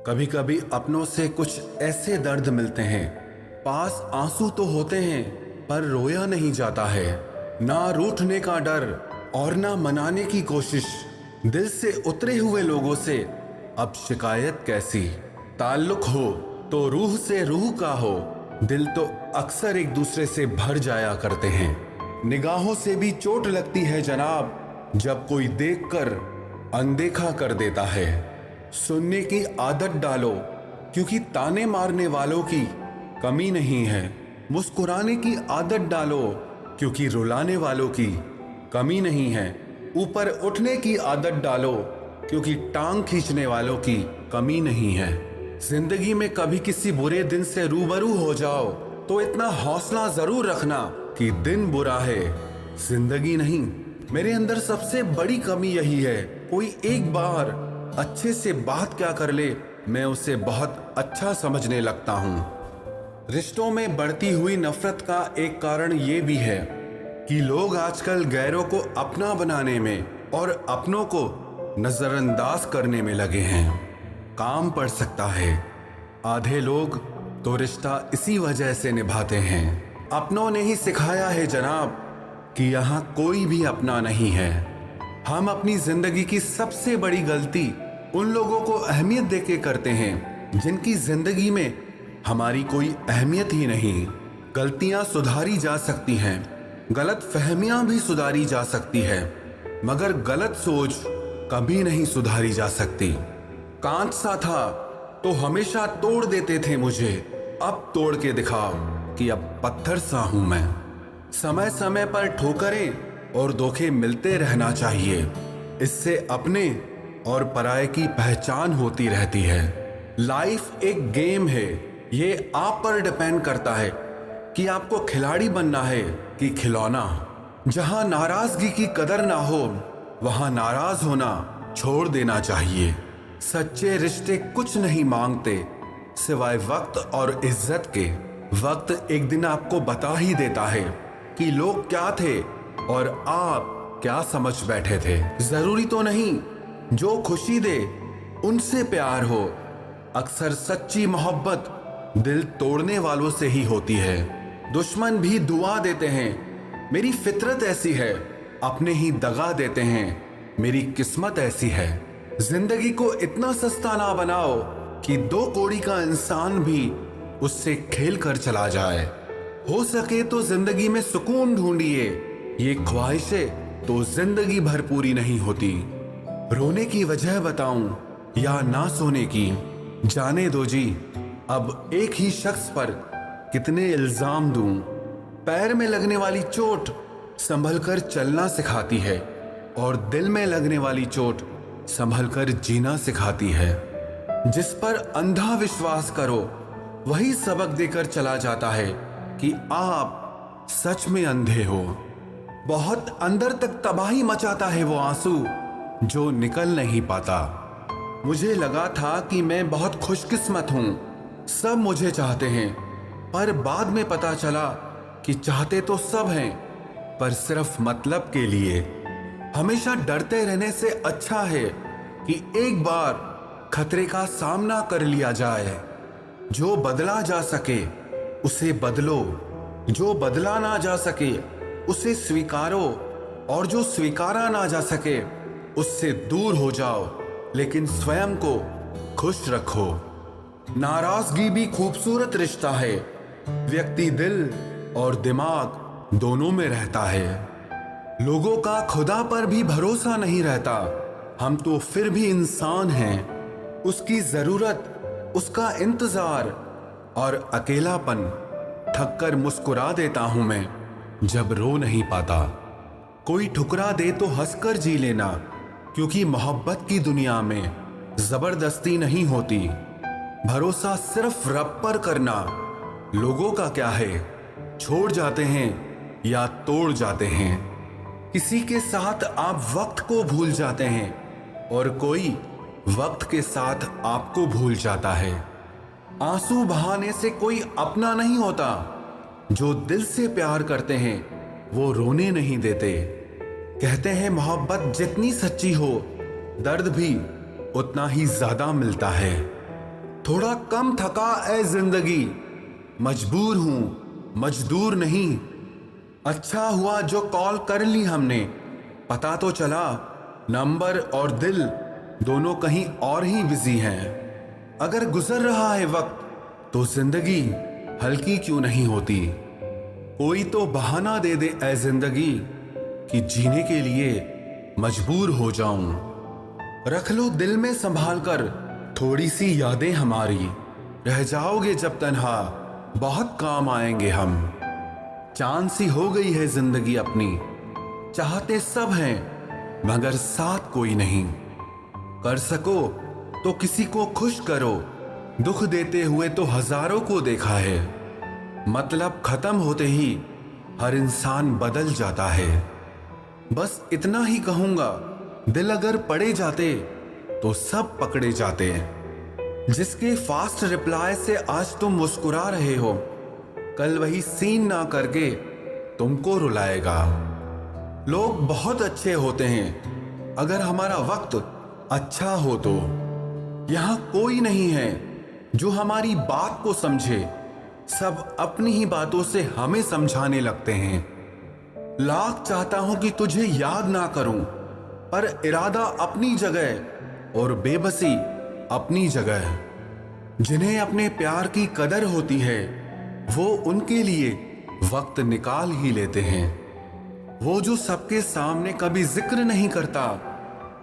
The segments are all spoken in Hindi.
कभी कभी अपनों से कुछ ऐसे दर्द मिलते हैं, पास आंसू तो होते हैं पर रोया नहीं जाता है। ना रूठने का डर और ना मनाने की कोशिश। दिल से उतरे हुए लोगों से अब शिकायत कैसी। ताल्लुक हो तो रूह से रूह का हो, दिल तो अक्सर एक दूसरे से भर जाया करते हैं। निगाहों से भी चोट लगती है जनाब, जब कोई देखकर अनदेखा कर देता है। सुनने की आदत डालो क्योंकि ताने मारने वालों की कमी नहीं है। मुस्कुराने की आदत डालो क्योंकि रुलाने वालों की कमी नहीं है। ऊपर उठने की आदत डालो क्योंकि टांग खींचने वालों की कमी नहीं है। जिंदगी में कभी किसी बुरे दिन से रूबरू हो जाओ तो इतना हौसला जरूर रखना कि दिन बुरा है, जिंदगी नहीं। मेरे अंदर सबसे बड़ी कमी यही है, कोई एक बार अच्छे से बात क्या कर ले, मैं उसे बहुत अच्छा समझने लगता हूँ। रिश्तों में बढ़ती हुई नफरत का एक कारण ये भी है कि लोग आजकल गैरों को अपना बनाने में और अपनों को नजरअंदाज करने में लगे हैं। काम पड़ सकता है, आधे लोग तो रिश्ता इसी वजह से निभाते हैं। अपनों ने ही सिखाया है जनाब कि यहाँ कोई भी अपना नहीं है। हम अपनी जिंदगी की सबसे बड़ी गलती उन लोगों को अहमियत देके करते हैं जिनकी जिंदगी में हमारी कोई अहमियत ही नहीं। गलतियां सुधारी जा सकती हैं, गलत फहमियां भी सुधारी जा सकती है, मगर गलत सोच कभी नहीं सुधारी जा सकती। कांच सा था तो हमेशा तोड़ देते थे मुझे, अब तोड़ के दिखाओ कि अब पत्थर सा हूं मैं। समय समय पर ठोकरें और धोखे मिलते रहना चाहिए, इससे अपने और पराये की पहचान होती रहती है। लाइफ एक गेम है, ये आप पर डिपेंड करता है कि आपको खिलाड़ी बनना है कि खिलौना। जहां नाराजगी की कदर ना हो वहां नाराज होना छोड़ देना चाहिए। सच्चे रिश्ते कुछ नहीं मांगते सिवाय वक्त और इज्जत के। वक्त एक दिन आपको बता ही देता है कि लोग क्या थे और आप क्या समझ बैठे थे। जरूरी तो नहीं जो खुशी दे उनसे प्यार हो, अक्सर सच्ची मोहब्बत दिल तोड़ने वालों से ही होती है। दुश्मन भी दुआ देते हैं, मेरी फितरत ऐसी है। अपने ही दगा देते हैं, मेरी किस्मत ऐसी है। जिंदगी को इतना सस्ता ना बनाओ कि दो कौड़ी का इंसान भी उससे खेल कर चला जाए। हो सके तो जिंदगी में सुकून ढूंढिए, ये ख्वाहिशें तो जिंदगी भर पूरी नहीं होती। रोने की वजह बताऊं या ना सोने की, जाने दो जी। अब एक ही शख्स पर कितने इल्जाम दूं। पैर में लगने वाली चोट संभल कर चलना सिखाती है और दिल में लगने वाली चोट संभल कर जीना सिखाती है। जिस पर अंधा विश्वास करो वही सबक देकर चला जाता है कि आप सच में अंधे हो। बहुत अंदर तक तबाही मचाता है वो आंसू जो निकल नहीं पाता। मुझे लगा था कि मैं बहुत खुशकिस्मत हूं, सब मुझे चाहते हैं, पर बाद में पता चला कि चाहते तो सब हैं पर सिर्फ मतलब के लिए। हमेशा डरते रहने से अच्छा है कि एक बार खतरे का सामना कर लिया जाए। जो बदला जा सके उसे बदलो, जो बदला ना जा सके उसे स्वीकारो, और जो स्वीकारा ना जा सके उससे दूर हो जाओ, लेकिन स्वयं को खुश रखो। नाराजगी भी खूबसूरत रिश्ता है, व्यक्ति दिल और दिमाग दोनों में रहता है। लोगों का खुदा पर भी भरोसा नहीं रहता, हम तो फिर भी इंसान हैं। उसकी जरूरत, उसका इंतजार और अकेलापन थक कर मुस्कुरा देता हूं मैं जब रो नहीं पाता। कोई ठुकरा दे तो हंसकर जी लेना, क्योंकि मोहब्बत की दुनिया में जबरदस्ती नहीं होती। भरोसा सिर्फ रब पर करना। लोगों का क्या है, छोड़ जाते हैं या तोड़ जाते हैं। किसी के साथ आप वक्त को भूल जाते हैं और कोई वक्त के साथ आपको भूल जाता है। आंसू बहाने से कोई अपना नहीं होता, जो दिल से प्यार करते हैं वो रोने नहीं देते। कहते हैं मोहब्बत जितनी सच्ची हो दर्द भी उतना ही ज्यादा मिलता है। थोड़ा कम थका ए जिंदगी, मजबूर हूं मजदूर नहीं। अच्छा हुआ जो कॉल कर ली हमने, पता तो चला नंबर और दिल दोनों कहीं और ही बिजी हैं। अगर गुजर रहा है वक्त तो जिंदगी हल्की क्यों नहीं होती। कोई तो बहाना दे दे ऐ जिंदगी कि जीने के लिए मजबूर हो जाऊं। रख लो दिल में संभाल कर थोड़ी सी यादें हमारी, रह जाओगे जब तन्हा बहुत काम आएंगे हम। चांद सी हो गई है जिंदगी अपनी, चाहते सब हैं मगर साथ कोई नहीं। कर सको तो किसी को खुश करो, दुख देते हुए तो हजारों को देखा है। मतलब खत्म होते ही हर इंसान बदल जाता है। बस इतना ही कहूंगा, दिल अगर पड़े जाते तो सब पकड़े जाते। जिसके फास्ट रिप्लाई से आज तुम मुस्कुरा रहे हो, कल वही सीन ना करके तुमको रुलाएगा। लोग बहुत अच्छे होते हैं अगर हमारा वक्त अच्छा हो तो। यहां कोई नहीं है जो हमारी बात को समझे, सब अपनी ही बातों से हमें समझाने लगते हैं। लाख चाहता हूं कि तुझे याद ना करूं, पर इरादा अपनी जगह और बेबसी अपनी जगह। जिन्हें अपने प्यार की कदर होती है वो उनके लिए वक्त निकाल ही लेते हैं। वो जो सबके सामने कभी जिक्र नहीं करता,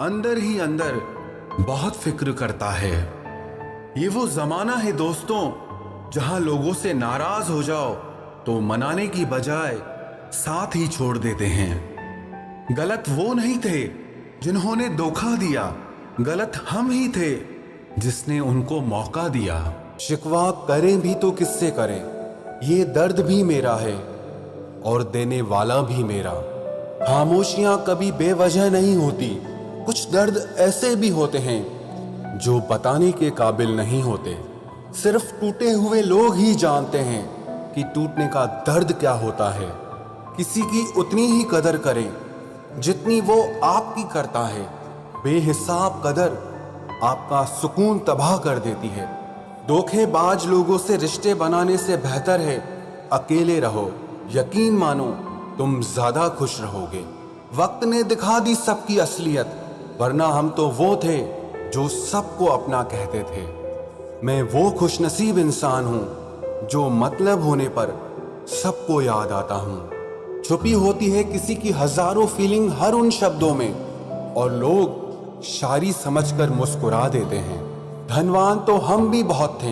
अंदर ही अंदर बहुत फिक्र करता है। ये वो जमाना है दोस्तों जहां लोगों से नाराज हो जाओ तो मनाने की बजाय साथ ही छोड़ देते हैं। गलत वो नहीं थे जिन्होंने धोखा दिया, गलत हम ही थे जिसने उनको मौका दिया। शिकवा करें भी तो किससे करें, ये दर्द भी मेरा है और देने वाला भी मेरा। खामोशियां कभी बेवजह नहीं होती, कुछ दर्द ऐसे भी होते हैं जो बताने के काबिल नहीं होते। सिर्फ टूटे हुए लोग ही जानते हैं कि टूटने का दर्द क्या होता है। किसी की उतनी ही कदर करें जितनी वो आपकी करता है। बेहिसाब कदर आपका सुकून तबाह कर देती है। धोखेबाज लोगों से रिश्ते बनाने से बेहतर है अकेले रहो। यकीन मानो तुम ज्यादा खुश रहोगे। वक्त ने दिखा दी सबकी असलियत, वरना हम तो वो थे जो सबको अपना कहते थे। मैं वो खुशनसीब इंसान हूं जो मतलब होने पर सबको याद आता हूं। छुपी होती है किसी की हजारों फीलिंग हर उन शब्दों में, और लोग शायरी समझकर मुस्कुरा देते हैं। धनवान तो हम भी बहुत थे,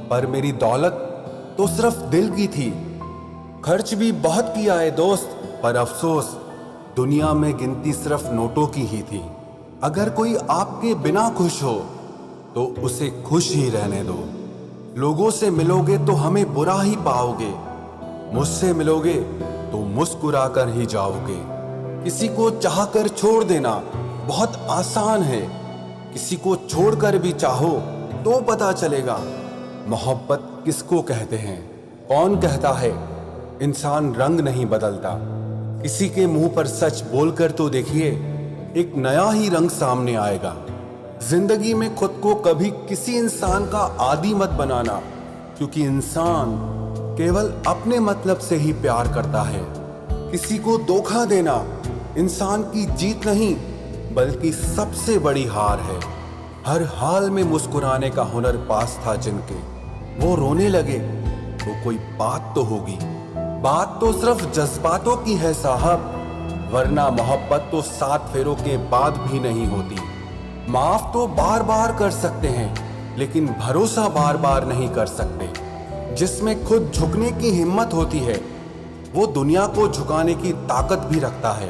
पर मेरी दौलत तो सिर्फ दिल की थी। खर्च भी बहुत किया है दोस्त, पर अफसोस दुनिया में गिनती सिर्फ नोटों की ही थी। अगर कोई आपके बिना खुश हो तो उसे खुश ही रहने दो। लोगों से मिलोगे तो हमें बुरा ही पाओगे, मुझसे मिलोगे तो मुस्कुरा कर ही जाओगे। किसी को चाहकर छोड़ देना बहुत आसान है, किसी को छोड़कर भी चाहो तो पता चलेगा मोहब्बत किसको कहते हैं। कौन कहता है इंसान रंग नहीं बदलता। किसी के मुंह पर सच बोलकर तो देखिए, एक नया ही रंग सामने आएगा। जिंदगी में खुद को कभी किसी इंसान का आदी मत बनाना, क्योंकि इंसान केवल अपने मतलब से ही प्यार करता है। किसी को धोखा देना इंसान की जीत नहीं बल्कि सबसे बड़ी हार है। हर हाल में मुस्कुराने का हुनर पास था जिनके, वो रोने लगे तो कोई बात तो होगी। बात तो सिर्फ जज्बातों की है साहब, वरना मोहब्बत तो 7 फेरों के बाद भी नहीं होती। माफ तो बार बार कर सकते हैं, लेकिन भरोसा बार बार नहीं कर सकते। जिसमें खुद झुकने की हिम्मत होती है वो दुनिया को झुकाने की ताकत भी रखता है।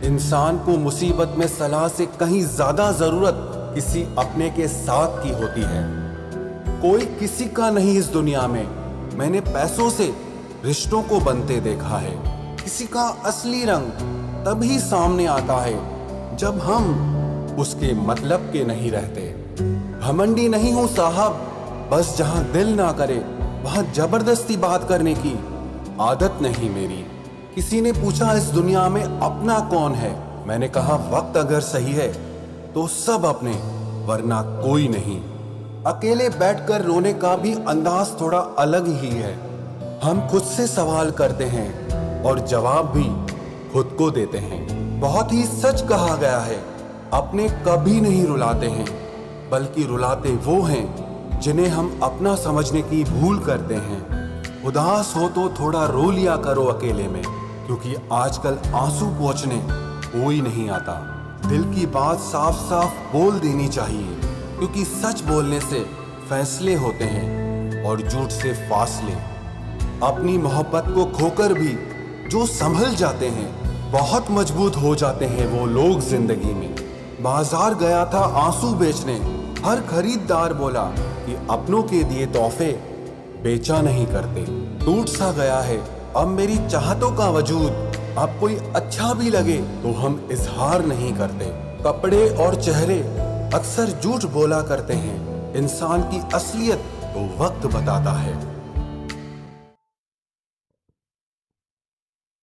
इंसान को मुसीबत में सलाह से कहीं ज्यादा जरूरत किसी अपने के साथ की होती है। कोई किसी का नहीं इस दुनिया में। मैंने पैसों से रिश्तों को बनते देखा है। किसी का असली रंग तभी सामने आता है जब हम उसके मतलब के नहीं रहते। घमंडी नहीं हूं साहब, बस जहां दिल ना करे वहां जबरदस्ती बात करने की आदत नहीं मेरी। किसी ने पूछा इस दुनिया में अपना कौन है, मैंने कहा वक्त अगर सही है तो सब अपने, वरना कोई नहीं। अकेले बैठकर रोने का भी अंदाज थोड़ा अलग ही है। हम खुद से सवाल करते हैं और जवाब भी खुद को देते हैं। बहुत ही सच कहा गया है, अपने कभी नहीं रुलाते हैं, बल्कि रुलाते वो हैं जिन्हें हम अपना समझने की भूल करते हैं। उदास हो तो थोड़ा रो लिया करो अकेले में, क्योंकि आजकल आंसू पोंछने कोई नहीं आता। दिल की बात साफ साफ बोल देनी चाहिए, क्योंकि सच बोलने से फैसले होते हैं और झूठ से फासले। अपनी मोहब्बत को खोकर भी जो संभल जाते हैं, बहुत मजबूत हो जाते हैं वो लोग जिंदगी में। बाजार गया था आंसू बेचने, हर खरीदार बोला कि अपनों के दिए तोहफे बेचा नहीं करते। टूट सा गया है अब मेरी चाहतों का वजूद, अब कोई अच्छा भी लगे तो हम इजहार नहीं करते। कपड़े और चेहरे अक्सर झूठ बोला करते हैं, इंसान की असलियत तो वक्त बताता है।